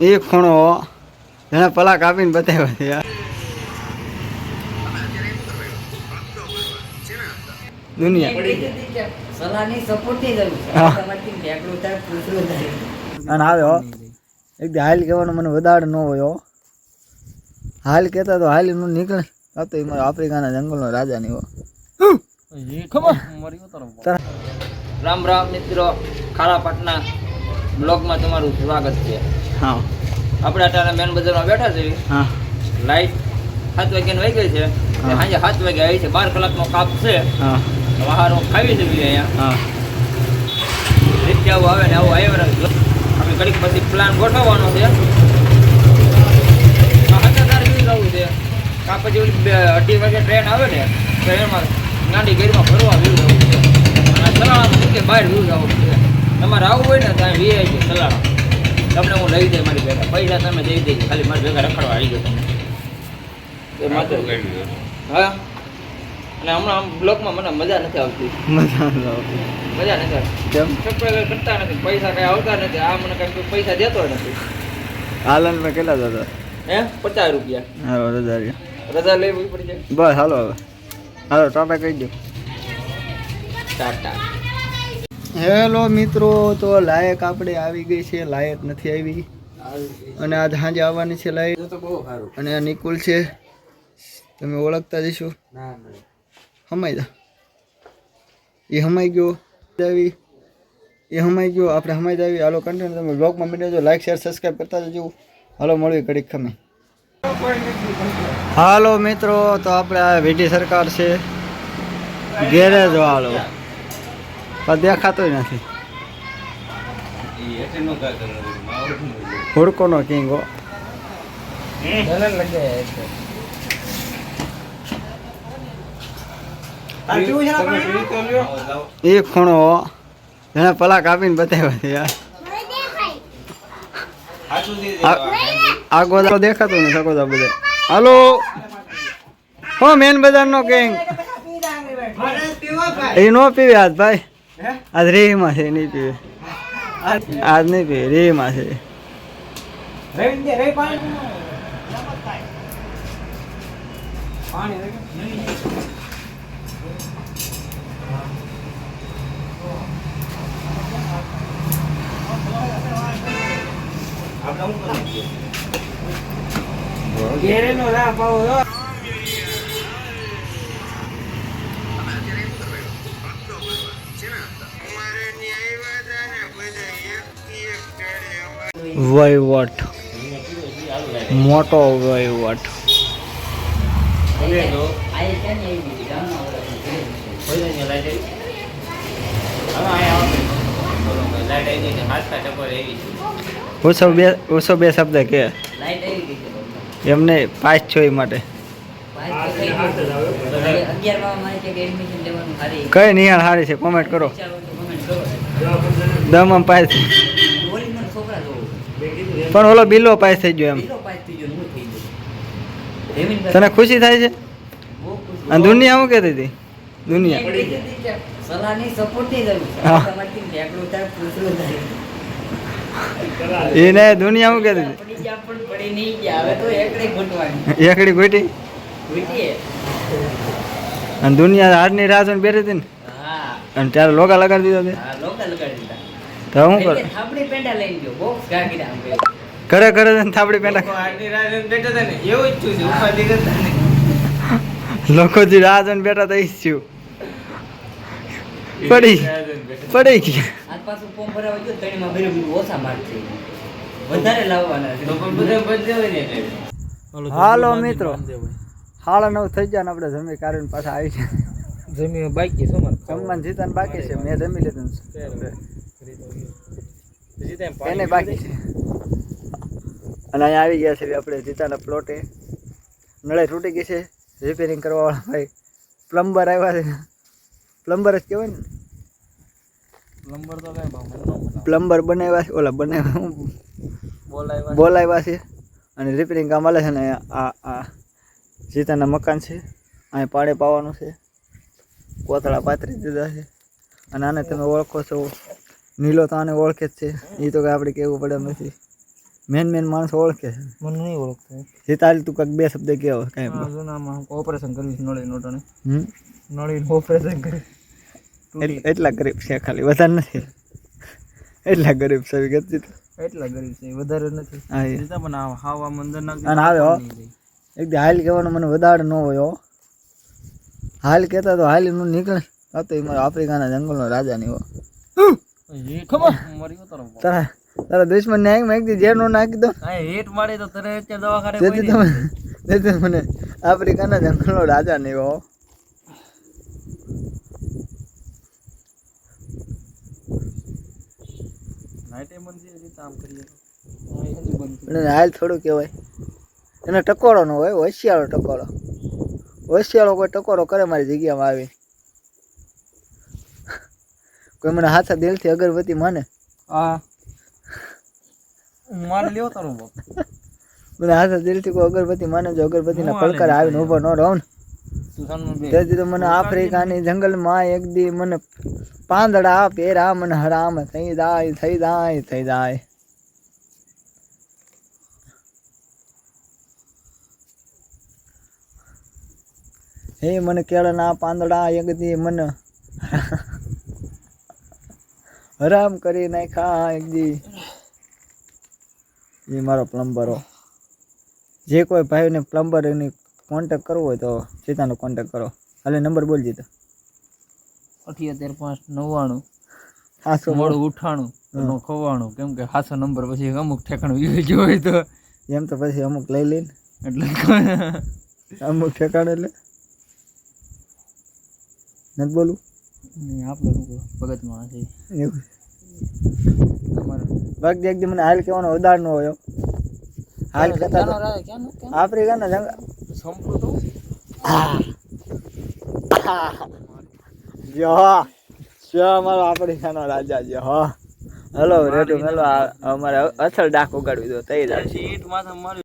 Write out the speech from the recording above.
એ ખૂણો એને પલા કાપીને બતાવ્યો છે યાર. દુનિયા અને આવે હો એક હાલ કહેવાનો મને વધારે ન હોય હો. હાલ કહેતા તો હાલ નું નીકળે તો એ મારા આફ્રિકાના જંગલનો રાજા ની હો. રામ રામ મિત્રો, ખારા પાટના બ્લોગમાં તમારું સ્વાગત છે. હા, આપણે અત્યારે મેન બજારમાં બેઠા છીએ. હા, લાઈટ 7 વાગ્યાની વાગી ગઈ છે. સાંજે 7 વાગે આવી છે. 12 કલાકનો કાપ છે. હા, વાહારો ખાવી છે અહીંયા. હા, રીતે આવું આવે ને આવું આવ્યો રાખજો. આપણે ઘડીક પછી પ્લાન ગોઠવવાનો છે. જવું છે કાં પછી 2:30 વાગે ટ્રેન આવે ને ટ્રેનમાં ગાંડી ગેરમાં ફરવા વ્યૂ જવું છે. અને સલાળામાં મૂકે બહાર વ્યૂ જવું છે. તમારે આવવું હોય ને ત્યાં વી આવી છે સલાળા. તમને હું લઈ જાય મારી ભેગા. પૈસા તમે દઈ દેજો, ખાલી મારી ભેગા રખડવા આવી ગયો તમે એ માત્ર. હા, અને હમણાં આમ બ્લોકમાં મને મજા નથી આવતી. મજા નથી આવતી. કેમ? સબસ્ક્રાઈબર કરતા નથી, પૈસા કઈ આવતા નથી. આ મને કઈ પૈસા દેતો નથી. હાલન મેં કેટલા હતા? હે 50 રૂપિયા. હાલો રજા રજા લેવી પડી જાય. બસ હાલો હવે હાલો ટાટા કહી દો. ટાટા. હેલો મિત્રો, તો લાયક આપણે આવી ગઈ છે. લાયક નથી આવી અને આજ સાંજે આવવાની છે લાયક. અને આ નિકુલ છે, તમે ઓળખતા જશો. હમાઈ જા એ હમાઈ ગયો આવી એ હમાઈ ગયો આપણે હમાઈ જાવી. હાલો કન્ટેન્ટ તમે બ્લોગમાં મીડિયા જો લાઈક શેર સબસ્ક્રાઈબ કરતા જજો. હાલો મળવી ઘડીક ખમે. હાલો મિત્રો, તો આપણે આ વીટી સરકાર છે ગેરેજ વાળો પણ દેખાતો નથી. હુડકોનો કિંગ હો. એ ખૂણો એને પલા કાપીને બતાવ્યો છે યાર. આગો દેખાતો ને સકોદા બધા. હાલો હો મેન બજાર નો કિંગ. એ નો પીવે આજ ભાઈ. આજ રેહીમાં છે, નહીં પીવે આજ, નહીં પીવે રેહીમાં છે. ઘેરેનો લા પાવો વહીવટ, મોટો વહીવટ. ઓછો બે શબ્દ કે એમને 5-6 માટે કઈ નિહાળ હારી છે કોમેન્ટ કરો. દમમ પાસ પણ ઓલો બિલ્લો પાસ થઈ ગયો એમ. તને ખુશી થાય છે? અને દુનિયા શું કહેતી હતી? દુનિયા એને દુનિયા શું કહેતી હતી? એકડી ગોટી અને દુનિયા હારની રાહ જોઈને બેઠી હતી ને. અને ત્યારે લોગા લગાડી દીધા તો શું કર ઘરે ઘરે થાપડી પેંડા લોકો જે રાહ જોઈને બેઠા તો ઈચ્છ્યું પડી ગયા. હાલો મિત્રો, 9:30 થઈ ગયા ને આપણે જમી કારણ પાછા આવી છે. જમી બાકી છે જમવાનું જીતાને બાકી છે. મેં જમી લીધું એને બાકી છે. અને અહીંયા આવી ગયા છે આપણે જીતાના પ્લોટે. નળે તૂટી ગઈ છે, રિપેરિંગ કરવા વાળા ભાઈ પ્લમ્બર આવ્યા છે. પ્લમ્બર જ કહેવાય ને. પ્લમ્બર બનાવ્યા છે, ઓલા બનાવ્યા બોલાવ્યા છે અને રિપેરિંગ કામ હાલે છે ને. આ જીતાના મકાન છે, અહીં પાણી પાવાનું છે. કોથળા પાથરી દીધા છે અને આને તમે ઓળખો છો. નીલો તો આને ઓળખે જ છે, એ તો કંઈ આપણે કહેવું પડે નથી. મેન માણસો ઓળખે છે. મને નહીં ઓળખતો. જે તારી તું કંઈક બે શબ્દ કહેવો કાંઈ હા જૂનામાં ઓપરેશન કરવી નળી નોટોને હમ નળીનું ઓપરેશન કરી એટલા ગરીબ છે ખાલી વધારે નથી એટલા ગરીબ છે ગતિ એટલા ગરીબ છે વધારે નથી. હા એ. જીતા પણ હાવા મંદર નાખી અને આવે હો એક દી હાલ કહેવાનું મને વધારે ન હોય હો હાલ કહેતા તો હાલ નું નીકળે આ તો એ મારો આફ્રિકાના જંગલનો રાજા નહીં હો ખબર મરી ઉતરો તારા તારા દુશ્મન ને એક દી ઝેર નો નાખી દો આ હેટ મારી તો તરે અત્યારે દવાખાને જેથી તમે જેથી મને આફ્રિકાના જંગલનો રાજા નહીં હો નાઈટે બંધ છે રીતે આમ કરીએ એટલે હાલ થોડું કહેવાય એને ટકોરો ન હોય હોશિયાળો ટકોરો હોશિયાળો કોઈ ટકોરો કરે મારી જગ્યામાં આવી કોઈ મને હાથા દિલથી અગરબત્તી માને આ મારે લેવો તારો બાપ મને હાથા દિલથી કોઈ અગરબત્તી માને જો અગરબત્તીના પડકાર આવીને ઊભો ન રહું ને તું સાનું બે તેથી તો મને આફ્રિકાની જંગલમાં એક દી મને પાંદડા પેરા મને હરામ થઈ જાય થઈ જાય થઈ જાય હે મને કેળાના પાંદડા એક દી મને હરામ કરી નાખ્યા એક દી એ મારો પ્લમ્બરો જે કોઈ ભાઈને પ્લમ્બર એની કોન્ટેક્ટ કરવો હોય તો સીતાનો કોન્ટેક્ટ કરો હાલે નંબર બોલજી તો 78 હાસો મોડું ઉઠાણું નો ખવાણું કેમ કે હાસો નંબર પછી અમુક ઠેકાણું જોઈ તો એમ તો પછી અમુક લઈ લઈને એટલે અમુક ઠેકાણે એટલે નથી બોલું નહીં આપણે ભગત માણસ છે એવું તમારે બાકી એક દી મને હાલ કહેવાનો ઉદાર ન હોય હાલ કહેતા તો ક્યાં આફ્રિકાના જંગલ સંપૂર્ણ તો જો અમારો આફ્રિકાનો રાજા જો હલો રેટુ મેલો અમારે અસલ ડાક ઉગાડવી દો તઈ જાય સીટ માથે મારી